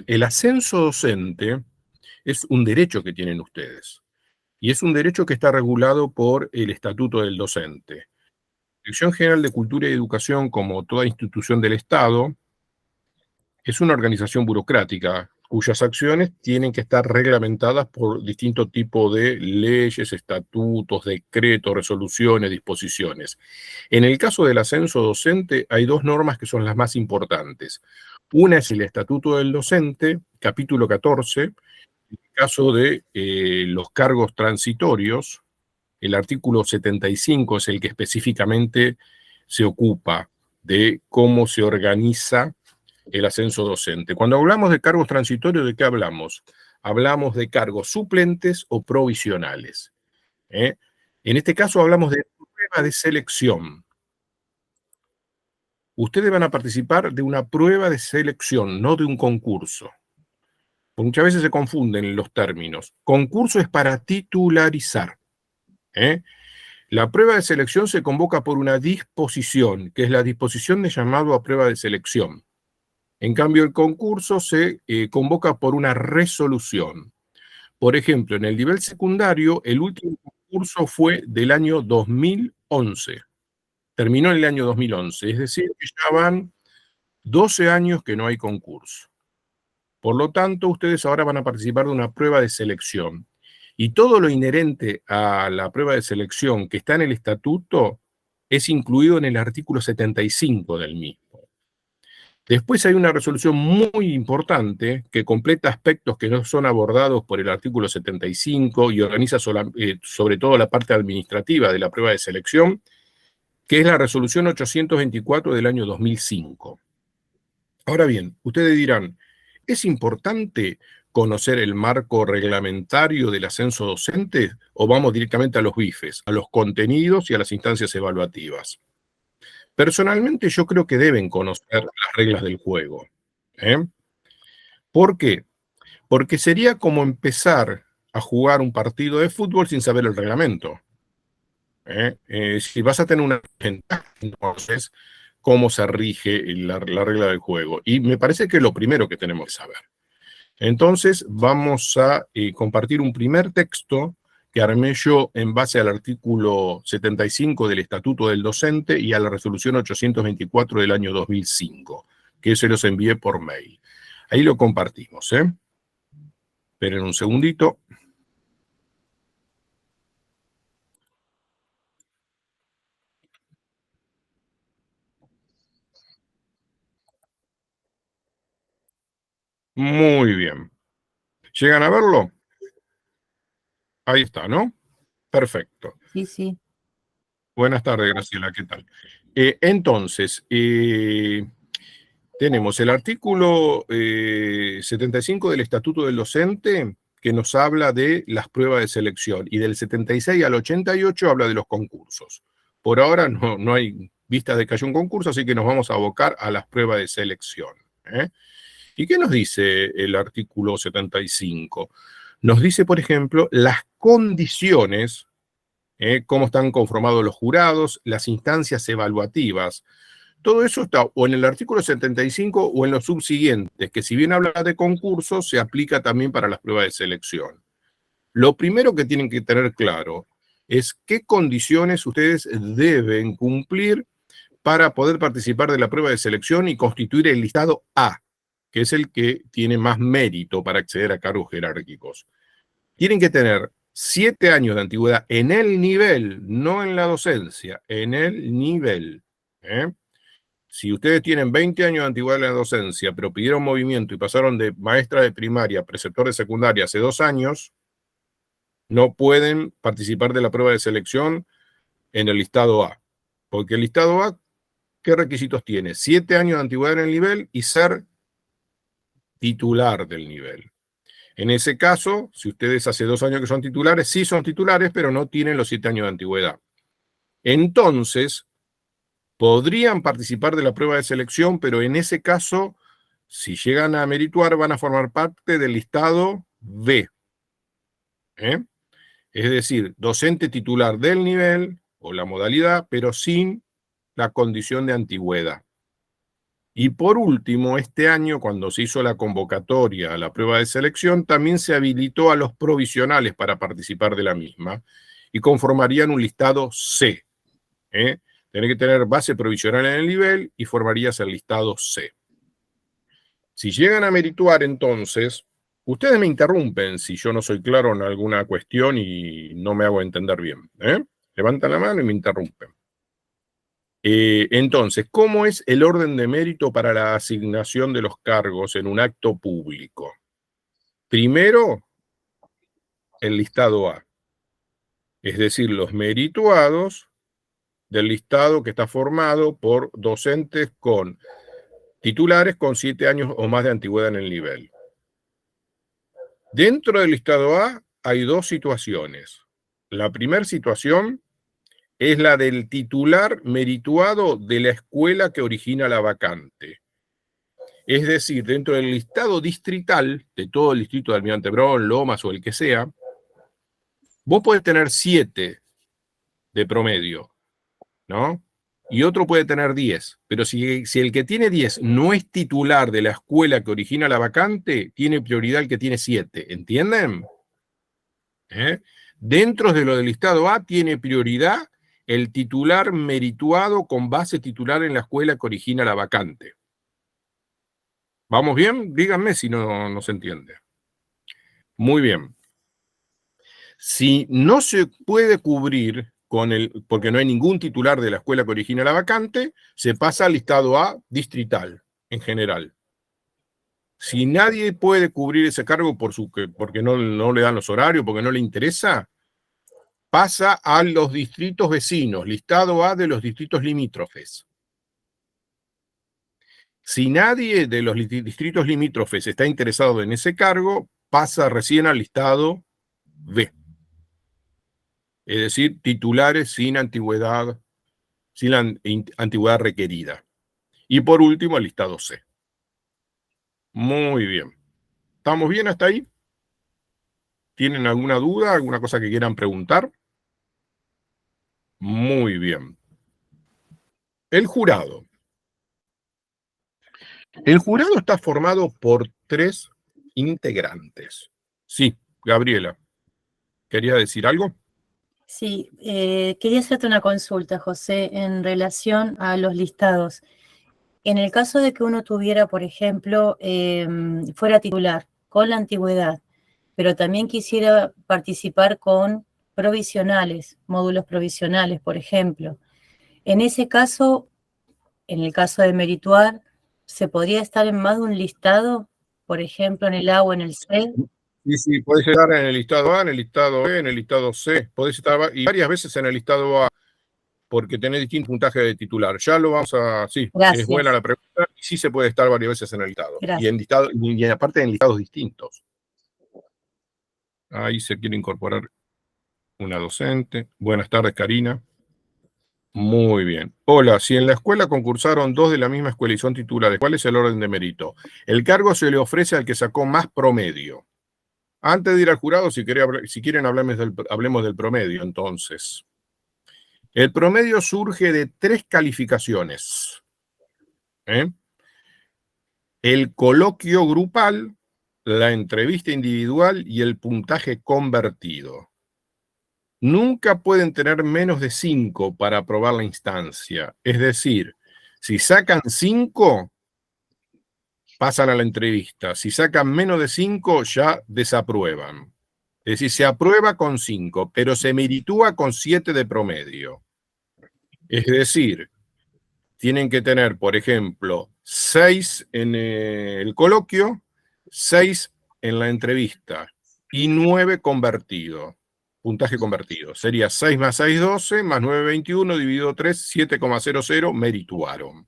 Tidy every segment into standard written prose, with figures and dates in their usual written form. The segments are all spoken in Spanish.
El ascenso docente es un derecho que tienen ustedes, y es un derecho que está regulado por el Estatuto del Docente. La Dirección General de Cultura y Educación, como toda institución del Estado, es una organización burocrática cuyas acciones tienen que estar reglamentadas por distintos tipos de leyes, estatutos, decretos, resoluciones, disposiciones. En el caso del ascenso docente hay dos normas que son las más importantes. Una es el Estatuto del Docente, capítulo 14, en el caso de los cargos transitorios. El artículo 75 es el que específicamente se ocupa de cómo se organiza el ascenso docente. Cuando hablamos de cargos transitorios, ¿de qué hablamos? Hablamos de cargos suplentes o provisionales. ¿Eh? En este caso hablamos de prueba de selección. Ustedes van a participar de una prueba de selección, no de un concurso. Muchas veces se confunden los términos. Concurso es para titularizar. La prueba de selección se convoca por una disposición, que es la disposición de llamado a prueba de selección. En cambio, el concurso se convoca por una resolución. Por ejemplo, en el nivel secundario, el último concurso fue del año 2011. Terminó en el año 2011, es decir, que ya van 12 años que no hay concurso. Por lo tanto, ustedes ahora van a participar de una prueba de selección. Y todo lo inherente a la prueba de selección que está en el estatuto es incluido en el artículo 75 del mismo. Después hay una resolución muy importante que completa aspectos que no son abordados por el artículo 75 y organiza sobre todo la parte administrativa de la prueba de selección, que es la resolución 824 del año 2005. Ahora bien, ustedes dirán, ¿es importante conocer el marco reglamentario del ascenso docente o vamos directamente a los bifes, a los contenidos y a las instancias evaluativas? Personalmente yo creo que deben conocer las reglas del juego. ¿Por qué? Porque sería como empezar a jugar un partido de fútbol sin saber el reglamento. Si vas a tener una ventaja, entonces, ¿cómo se rige la regla del juego? Y me parece que es lo primero que tenemos que saber. Entonces, vamos a compartir un primer texto que armé yo en base al artículo 75 del Estatuto del Docente y a la resolución 824 del año 2005, que se los envié por mail. Ahí lo compartimos. Esperen un segundito. Muy bien. ¿Llegan a verlo? Ahí está, ¿no? Perfecto. Sí, sí. Buenas tardes, Graciela, ¿qué tal? Entonces, tenemos el artículo 75 del Estatuto del Docente, que nos habla de las pruebas de selección, y del 76 al 88 habla de los concursos. Por ahora no hay vistas de que haya un concurso, así que nos vamos a abocar a las pruebas de selección. ¿Y qué nos dice el artículo 75? Nos dice, por ejemplo, las condiciones, cómo están conformados los jurados, las instancias evaluativas. Todo eso está o en el artículo 75 o en los subsiguientes, que si bien habla de concursos, se aplica también para las pruebas de selección. Lo primero que tienen que tener claro es qué condiciones ustedes deben cumplir para poder participar de la prueba de selección y constituir el listado A, que es el que tiene más mérito para acceder a cargos jerárquicos. Tienen que tener 7 años de antigüedad en el nivel, no en la docencia, en el nivel. Si ustedes tienen 20 años de antigüedad en la docencia, pero pidieron movimiento y pasaron de maestra de primaria a preceptor de secundaria hace 2 años, no pueden participar de la prueba de selección en el listado A. Porque el listado A, ¿qué requisitos tiene? 7 años de antigüedad en el nivel y ser titular del nivel. En ese caso, si ustedes hace 2 años que son titulares, sí son titulares, pero no tienen los 7 años de antigüedad. Entonces, podrían participar de la prueba de selección, pero en ese caso, si llegan a merituar, van a formar parte del listado B. Es decir, docente titular del nivel o la modalidad, pero sin la condición de antigüedad. Y por último, este año, cuando se hizo la convocatoria a la prueba de selección, también se habilitó a los provisionales para participar de la misma y conformarían un listado C. Tenés que tener base provisional en el nivel y formarías el listado C. Si llegan a merituar, entonces, ustedes me interrumpen si yo no soy claro en alguna cuestión y no me hago entender bien. Levantan la mano y me interrumpen. Entonces, ¿cómo es el orden de mérito para la asignación de los cargos en un acto público? Primero, el listado A, es decir, los merituados del listado que está formado por docentes con titulares con 7 años o más de antigüedad en el nivel. Dentro del listado A hay dos situaciones. La primera situación es la del titular merituado de la escuela que origina la vacante. Es decir, dentro del listado distrital de todo el distrito de Almirante Brown, Lomas o el que sea, vos podés tener 7 de promedio, ¿no? Y otro puede tener 10, pero si el que tiene 10 no es titular de la escuela que origina la vacante, tiene prioridad el que tiene 7, ¿entienden? Dentro de lo del listado A tiene prioridad el titular merituado con base titular en la escuela que origina la vacante. ¿Vamos bien? Díganme si no se entiende. Muy bien. Si no se puede cubrir porque no hay ningún titular de la escuela que origina la vacante, se pasa al listado A distrital, en general. Si nadie puede cubrir ese cargo porque no le dan los horarios, porque no le interesa, pasa a los distritos vecinos, listado A de los distritos limítrofes. Si nadie de los distritos limítrofes está interesado en ese cargo, pasa recién al listado B. Es decir, titulares sin antigüedad requerida. Y por último, el listado C. Muy bien. ¿Estamos bien hasta ahí? ¿Tienen alguna duda, alguna cosa que quieran preguntar? Muy bien. El jurado. El jurado está formado por 3 integrantes. Sí, Gabriela, ¿quería decir algo? Sí, quería hacerte una consulta, José, en relación a los listados. En el caso de que uno tuviera, por ejemplo, fuera titular con la antigüedad, pero también quisiera participar con provisionales, módulos provisionales, por ejemplo. En ese caso, en el caso de merituar, ¿se podría estar en más de un listado? Por ejemplo, en el A o en el C. Sí, podés estar en el listado A, en el listado B, en el listado C. Podés estar varias veces en el listado A, porque tenés distintos puntajes de titular. Ya lo vamos a... Sí, Gracias. es buena la pregunta. Sí se puede estar varias veces en el listado. Gracias. Y aparte en listados distintos. Ahí se quiere incorporar una docente. Buenas tardes, Karina. Muy bien. Hola, si en la escuela concursaron 2 de la misma escuela y son titulares, ¿cuál es el orden de mérito? El cargo se le ofrece al que sacó más promedio. Antes de ir al jurado, si quieren hablemos del promedio, entonces. El promedio surge de 3 calificaciones. El coloquio grupal, la entrevista individual y el puntaje convertido. Nunca pueden tener menos de 5 para aprobar la instancia. Es decir, si sacan 5, pasan a la entrevista. Si sacan menos de 5, ya desaprueban. Es decir, se aprueba con 5, pero se meritúa con 7 de promedio. Es decir, tienen que tener, por ejemplo, 6 en el coloquio, 6 en la entrevista y 9 convertido. Puntaje convertido. Sería 6 más 6, 12, más 9, 21, dividido 3, 7,00, merituaron.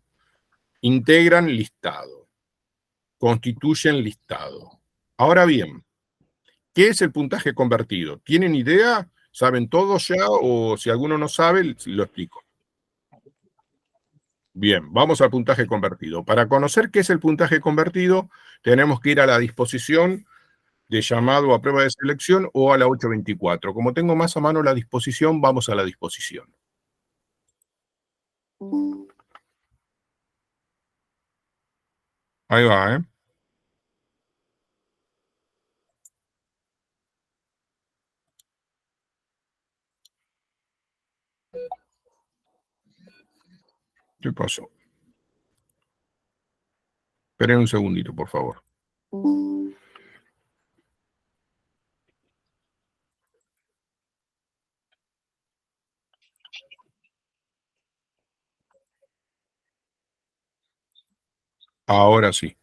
Integran listado. Constituyen listado. Ahora bien, ¿qué es el puntaje convertido? ¿Tienen idea? ¿Saben todos ya? O si alguno no sabe, lo explico. Bien, vamos al puntaje convertido. Para conocer qué es el puntaje convertido, tenemos que ir a la disposición de llamado a prueba de selección o a la 824. Como tengo más a mano la disposición, vamos a la disposición. Ahí va, ¿eh? ¿Qué pasó? Esperen un segundito, por favor. Ahora sí.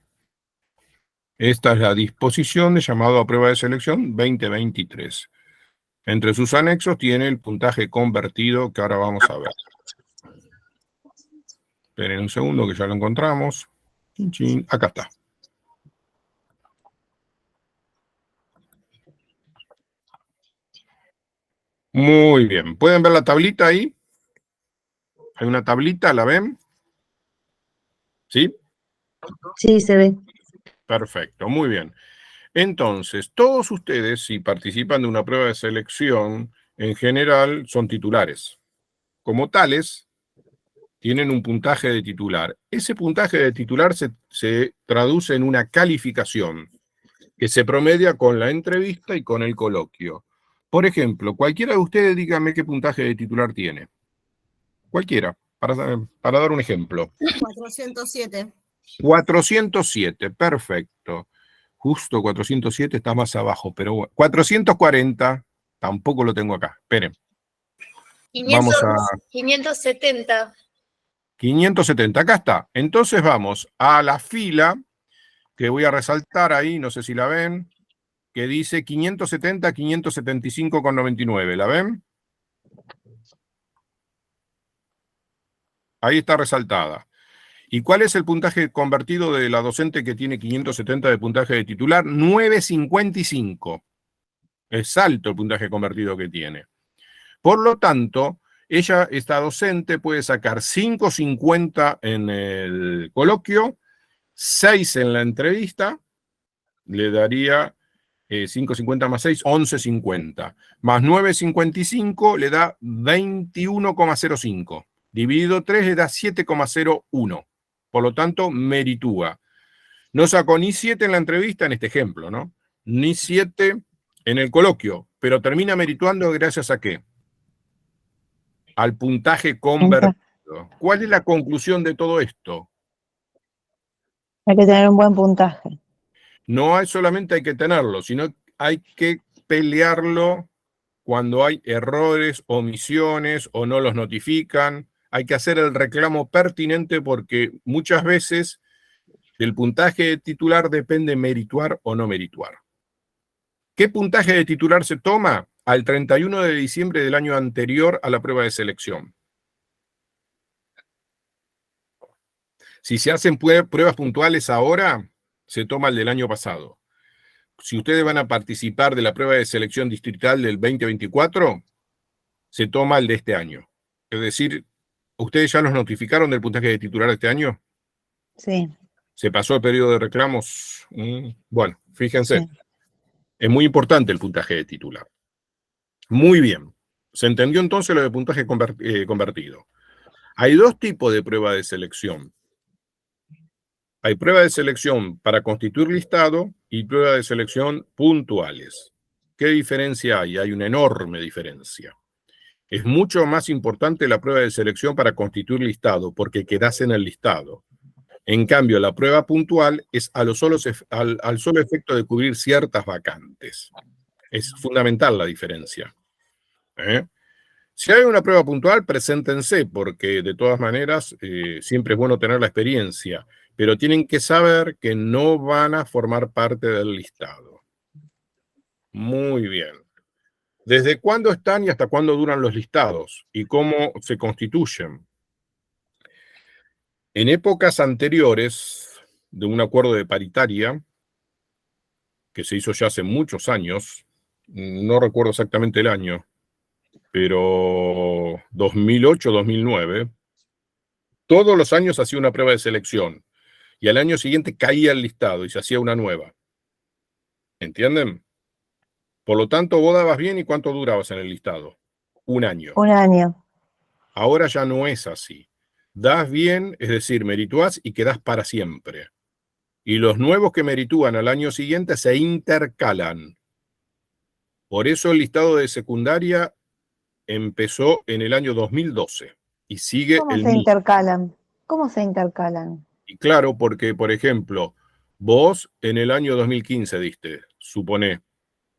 Esta es la disposición de llamado a prueba de selección 2023. Entre sus anexos tiene el puntaje convertido que ahora vamos a ver. Esperen un segundo que ya lo encontramos. Chin, chin. Acá está. Muy bien. ¿Pueden ver la tablita ahí? Hay una tablita, ¿la ven? ¿Sí? Sí, se ve. Perfecto, muy bien. Entonces, todos ustedes, si participan de una prueba de selección, en general son titulares. Como tales, tienen un puntaje de titular. Ese puntaje de titular se traduce en una calificación que se promedia con la entrevista y con el coloquio. Por ejemplo, cualquiera de ustedes dígame qué puntaje de titular tiene. Cualquiera, para dar un ejemplo. 407. 407, perfecto. Justo 407 está más abajo, pero bueno. 440, tampoco lo tengo acá. Esperen. 500, Vamos a 570. 570, acá está. Entonces vamos a la fila que voy a resaltar ahí, no sé si la ven, que dice 570, 575,99. ¿La ven? Ahí está resaltada. ¿Y cuál es el puntaje convertido de la docente que tiene 570 de puntaje de titular? 955. Es alto el puntaje convertido que tiene. Por lo tanto, esta docente, puede sacar 5.50 en el coloquio, 6 en la entrevista, le daría 5.50 más 6, 11.50. Más 9.55 le da 21,05. Dividido 3 le da 7,01. Por lo tanto, meritúa. No sacó ni 7 en la entrevista, en este ejemplo, ¿no? Ni 7 en el coloquio, pero termina merituando gracias a ¿qué? Al puntaje convertido. ¿Cuál es la conclusión de todo esto? Hay que tener un buen puntaje. No solamente hay que tenerlo, sino hay que pelearlo cuando hay errores, omisiones o no los notifican. Hay que hacer el reclamo pertinente porque muchas veces del puntaje titular depende merituar o no merituar. ¿Qué puntaje de titular se toma? Al 31 de diciembre del año anterior a la prueba de selección. Si se hacen pruebas puntuales ahora, se toma el del año pasado. Si ustedes van a participar de la prueba de selección distrital del 2024, se toma el de este año. Es decir, ¿ustedes ya los notificaron del puntaje de titular de este año? Sí. ¿Se pasó el periodo de reclamos? Bueno, fíjense. Sí. Es muy importante el puntaje de titular. Muy bien. ¿Se entendió entonces lo de puntaje convertido? Hay dos tipos de prueba de selección. Hay prueba de selección para constituir listado y prueba de selección puntuales. ¿Qué diferencia hay? Hay una enorme diferencia. Es mucho más importante la prueba de selección para constituir listado porque quedás en el listado. En cambio, la prueba puntual es al solo efecto de cubrir ciertas vacantes. Es fundamental la diferencia. Si hay una prueba puntual, preséntense, porque de todas maneras siempre es bueno tener la experiencia, pero tienen que saber que no van a formar parte del listado. Muy bien. ¿Desde cuándo están y hasta cuándo duran los listados? ¿Y cómo se constituyen? En épocas anteriores de un acuerdo de paritaria, que se hizo ya hace muchos años, no recuerdo exactamente el año, pero 2008, 2009, todos los años hacía una prueba de selección y al año siguiente caía el listado y se hacía una nueva. ¿Entienden? Por lo tanto, vos dabas bien y ¿cuánto durabas en el listado? Un año. Un año. Ahora ya no es así. Das bien, es decir, merituás y quedás para siempre. Y los nuevos que meritúan al año siguiente se intercalan. Por eso el listado de secundaria empezó en el año 2012 y sigue ¿Cómo el se mismo. intercalan? ¿Cómo se intercalan? Y claro, porque, por ejemplo, vos en el año 2015 diste, suponé,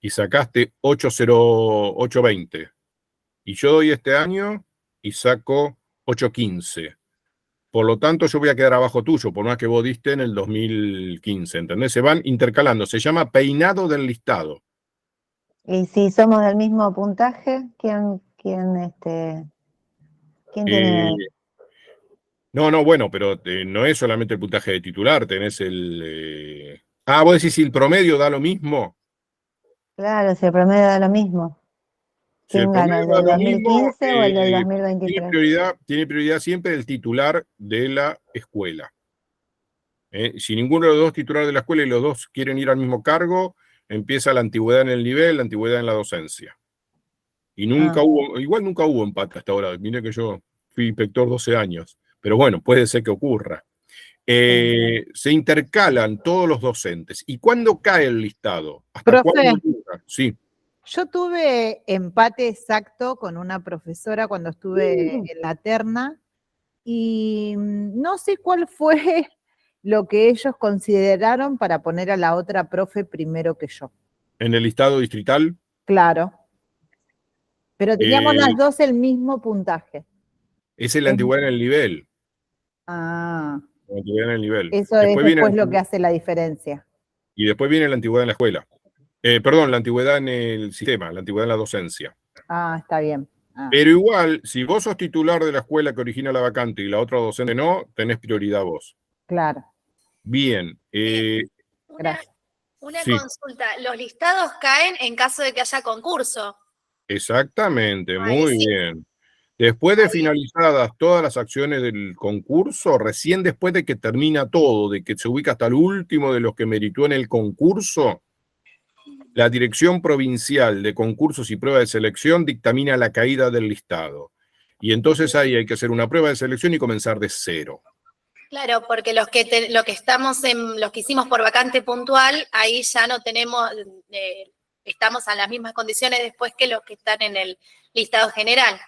y sacaste 80820. Y yo doy este año y saco 815. Por lo tanto, yo voy a quedar abajo tuyo, por más que vos diste en el 2015, ¿entendés? Se van intercalando, se llama peinado del listado. Y si somos del mismo puntaje, quién tiene? No, bueno, pero no es solamente el puntaje de titular, tenés vos decís si el promedio da lo mismo. Claro, si el promedio da lo mismo. Si el ¿Quién gana, promedio el da del lo mismo, 2015 o el del tiene 2023? tiene prioridad siempre el titular de la escuela. Si ninguno de los dos titulares de la escuela y los dos quieren ir al mismo cargo, empieza la antigüedad en el nivel, la antigüedad en la docencia. Y igual nunca hubo empate hasta ahora. Mire que yo fui inspector 12 años, pero bueno, puede ser que ocurra. Se intercalan todos los docentes. ¿Y cuándo cae el listado? ¿Hasta Profe, cuándo dura? Sí. yo tuve empate exacto con una profesora cuando estuve en la terna y no sé cuál fue lo que ellos consideraron para poner a la otra profe primero que yo. En el listado distrital. Claro. Pero teníamos las Eh, dos el mismo puntaje. es la antigüedad en el nivel. Ah, La antigüedad en el nivel. eso es después lo que hace la diferencia. Y después viene la antigüedad en la escuela. Perdón, la antigüedad en el sistema, la antigüedad en la docencia. Ah, está bien. Ah. Pero igual, si vos sos titular de la escuela que origina la vacante y la otra docente no, tenés prioridad vos. Claro. Bien. Gracias. Una Sí. consulta. Los listados caen en caso de que haya concurso. Exactamente, Ahí muy sí. bien. Después de finalizadas todas las acciones del concurso, recién después de que termina todo, de que se ubica hasta el último de los que meritó en el concurso, la Dirección Provincial de Concursos y Pruebas de Selección dictamina la caída del listado. Y entonces ahí hay que hacer una prueba de selección y comenzar de cero. Claro, porque los que hicimos por vacante puntual, ahí ya no tenemos, estamos en las mismas condiciones después que los que están en el listado general.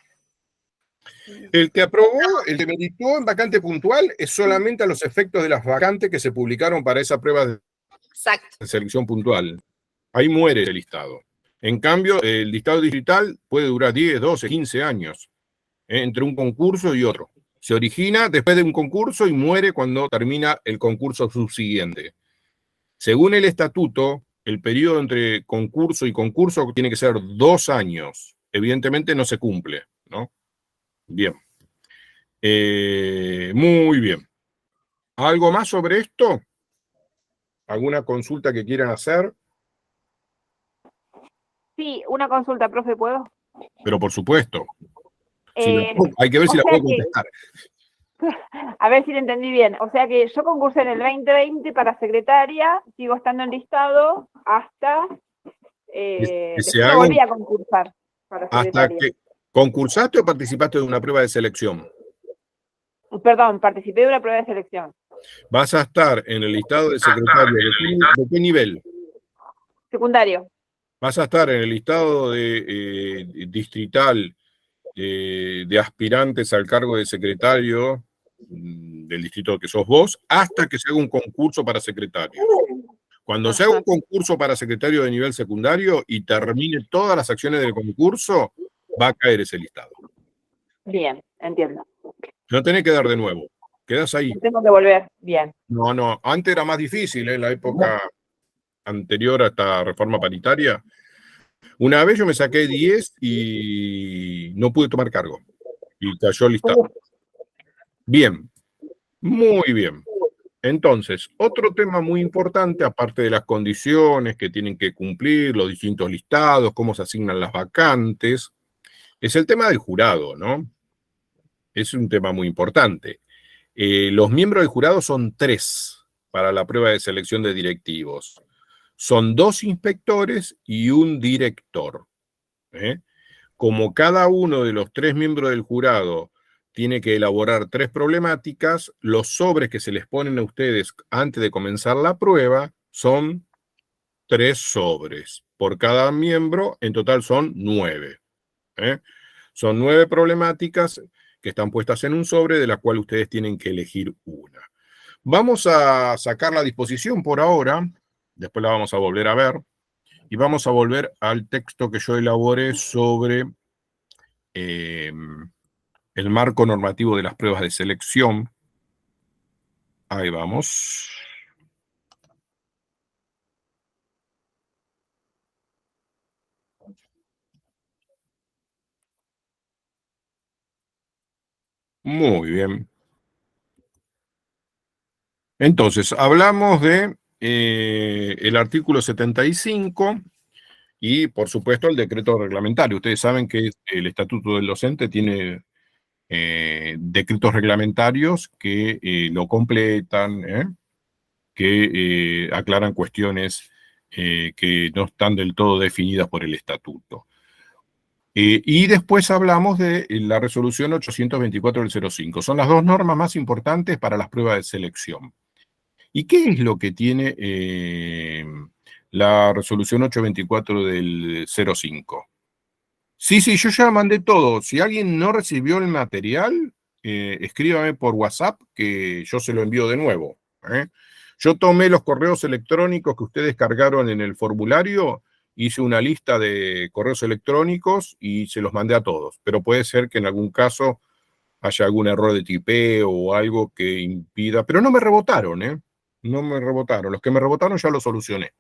El que aprobó, el que meritó en vacante puntual, es solamente a los efectos de las vacantes que se publicaron para esa prueba de Exacto. selección puntual. Ahí muere el listado. En cambio, el listado digital puede durar 10, 12, 15 años, entre un concurso y otro. Se origina después de un concurso y muere cuando termina el concurso subsiguiente. Según el estatuto, el periodo entre concurso y concurso tiene que ser 2 años. Evidentemente no se cumple, ¿no? Bien. Muy bien. ¿Algo más sobre esto? ¿Alguna consulta que quieran hacer? Sí, una consulta, profe, ¿puedo? Pero por supuesto. Eh, Hay que ver o si la sea puedo que- contestar. A ver si lo entendí bien. O sea que yo concursé en el 2020 para secretaria, sigo estando en listado hasta... Que se después no haga volví a concursar para hasta secretaria. que concursaste o participaste de una prueba de selección. Perdón, participé de una prueba de selección. Vas a estar en el listado de secretario. ¿De qué nivel? Secundario. Vas a estar en el listado distrital de aspirantes al cargo de secretario del distrito que sos vos, hasta que se haga un concurso para secretario. Cuando se haga un concurso para secretario de nivel secundario y termine todas las acciones del concurso, va a caer ese listado. Bien, entiendo. No tenés que dar de nuevo. Quedás ahí. Tengo que volver. Bien. No. Antes era más difícil, en la época anterior a esta reforma paritaria. Una vez yo me saqué 10 y no pude tomar cargo. Y cayó el listado. Bien. Muy bien. Entonces, otro tema muy importante, aparte de las condiciones que tienen que cumplir, los distintos listados, cómo se asignan las vacantes, es el tema del jurado, ¿no? Es un tema muy importante. Los miembros del jurado son 3 para la prueba de selección de directivos. Son 2 inspectores y un director. Como cada uno de los 3 miembros del jurado tiene que elaborar 3 problemáticas. Los sobres que se les ponen a ustedes antes de comenzar la prueba son 3 sobres. Por cada miembro, en total son 9. Son 9 problemáticas que están puestas en un sobre, de la cual ustedes tienen que elegir una. Vamos a sacar la disposición por ahora, después la vamos a volver a ver, y vamos a volver al texto que yo elaboré sobre el marco normativo de las pruebas de selección. Ahí vamos. Muy bien. Entonces, hablamos de el artículo 75 y, por supuesto, el decreto reglamentario. Ustedes saben que el Estatuto del Docente tiene decretos reglamentarios que lo completan, que aclaran cuestiones que no están del todo definidas por el Estatuto. Y después hablamos de la resolución 824 del 05. Son las 2 normas más importantes para las pruebas de selección. ¿Y qué es lo que tiene la resolución 824 del 05? Sí, yo ya mandé todo. Si alguien no recibió el material, escríbame por WhatsApp que yo se lo envío de nuevo. Yo tomé los correos electrónicos que ustedes cargaron en el formulario, hice una lista de correos electrónicos y se los mandé a todos. Pero puede ser que en algún caso haya algún error de tipeo o algo que impida. Pero no me rebotaron, No me rebotaron. Los que me rebotaron ya lo solucioné.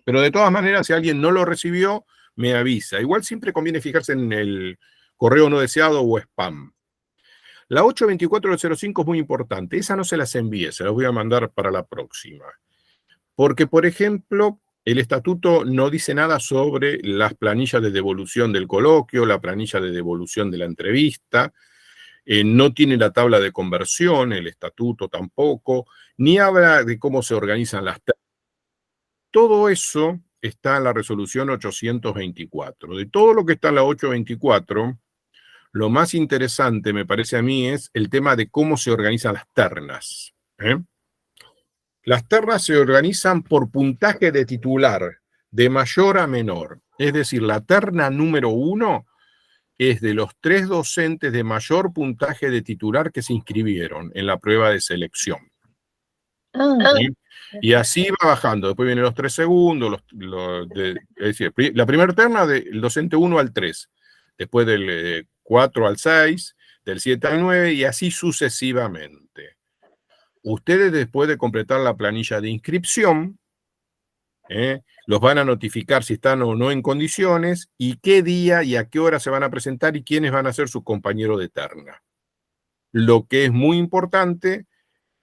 Pero de todas maneras, si alguien no lo recibió, me avisa. Igual siempre conviene fijarse en el correo no deseado o spam. La 824 del 05 es muy importante. Esa no se las envíe, se las voy a mandar para la próxima. Porque, por ejemplo, el estatuto no dice nada sobre las planillas de devolución del coloquio, la planilla de devolución de la entrevista, no tiene la tabla de conversión, el estatuto tampoco, ni habla de cómo se organizan las tablas. Todo eso está en la resolución 824. De todo lo que está en la 824, lo más interesante, me parece a mí, es el tema de cómo se organizan las ternas. Las ternas se organizan por puntaje de titular, de mayor a menor. Es decir, la terna número 1 es de los 3 docentes de mayor puntaje de titular que se inscribieron en la prueba de selección. ¿Sí? Y así va bajando. Después vienen los 3 segundos, es decir, la primera terna del docente 1 al 3, después del 4 al 6, del 7 al 9 y así sucesivamente. Ustedes, después de completar la planilla de inscripción, los van a notificar si están o no en condiciones y qué día y a qué hora se van a presentar y quiénes van a ser sus compañeros de terna. Lo que es muy importante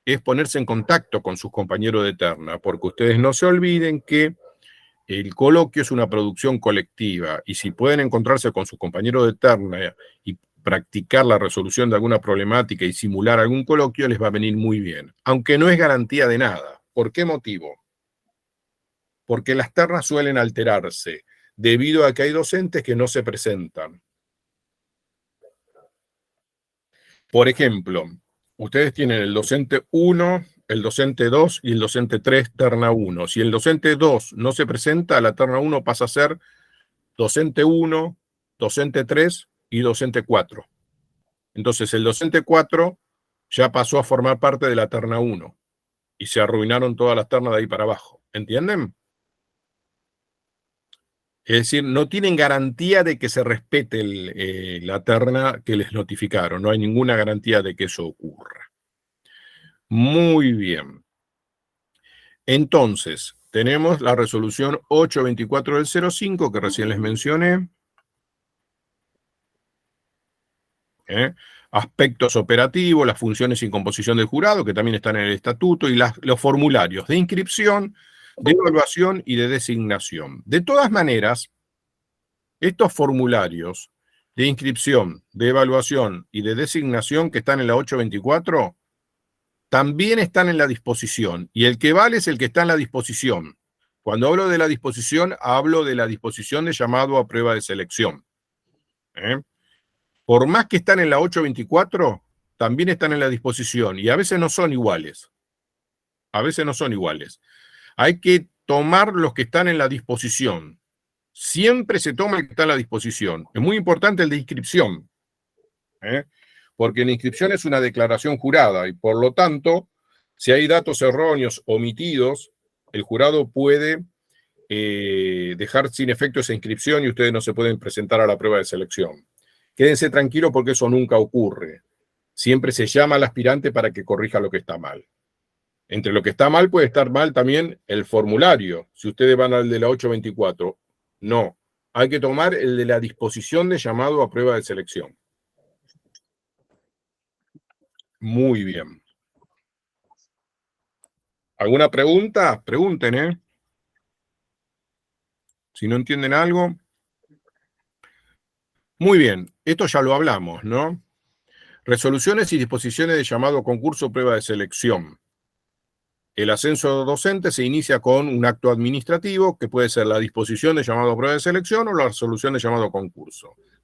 es ponerse en contacto con sus compañeros de terna, porque ustedes no se olviden que el coloquio es una producción colectiva y si pueden encontrarse con sus compañeros de terna y practicar la resolución de alguna problemática y simular algún coloquio, les va a venir muy bien, aunque no es garantía de nada. ¿Por qué motivo? Porque las ternas suelen alterarse debido a que hay docentes que no se presentan. Por ejemplo, ustedes tienen el docente 1, el docente 2 y el docente 3, terna 1. Si el docente 2 no se presenta, la terna 1 pasa a ser docente 1, docente 3 y docente 4. Entonces el docente 4 ya pasó a formar parte de la terna 1 y se arruinaron todas las ternas de ahí para abajo. ¿Entienden? Es decir, no tienen garantía de que se respete la terna que les notificaron. No hay ninguna garantía de que eso ocurra. Muy bien. Entonces, tenemos la resolución 824 del 05 que recién les mencioné. Aspectos operativos, las funciones y composición del jurado, que también están en el estatuto, y los formularios de inscripción, de evaluación y de designación. De todas maneras, estos formularios de inscripción, de evaluación y de designación que están en la 824, también están en la disposición. Y el que vale es el que está en la disposición. Cuando hablo de la disposición, hablo de la disposición de llamado a prueba de selección. Por más que están en la 824, también están en la disposición y a veces no son iguales. A veces no son iguales. Hay que tomar los que están en la disposición. Siempre se toma el que está en la disposición. Es muy importante el de inscripción, porque la inscripción es una declaración jurada y por lo tanto, si hay datos erróneos omitidos, el jurado puede dejar sin efecto esa inscripción y ustedes no se pueden presentar a la prueba de selección. Quédense tranquilos porque eso nunca ocurre. Siempre se llama al aspirante para que corrija lo que está mal. Entre lo que está mal puede estar mal también el formulario. Si ustedes van al de la 824, no. Hay que tomar el de la disposición de llamado a prueba de selección. Muy bien. ¿Alguna pregunta? Pregunten, Si no entienden algo. Muy bien. Esto ya lo hablamos, ¿no? Resoluciones y disposiciones de llamado a concurso o prueba de selección. El ascenso docente se inicia con un acto administrativo que puede ser la disposición de llamado a prueba de selección o la resolución de llamado a concurso.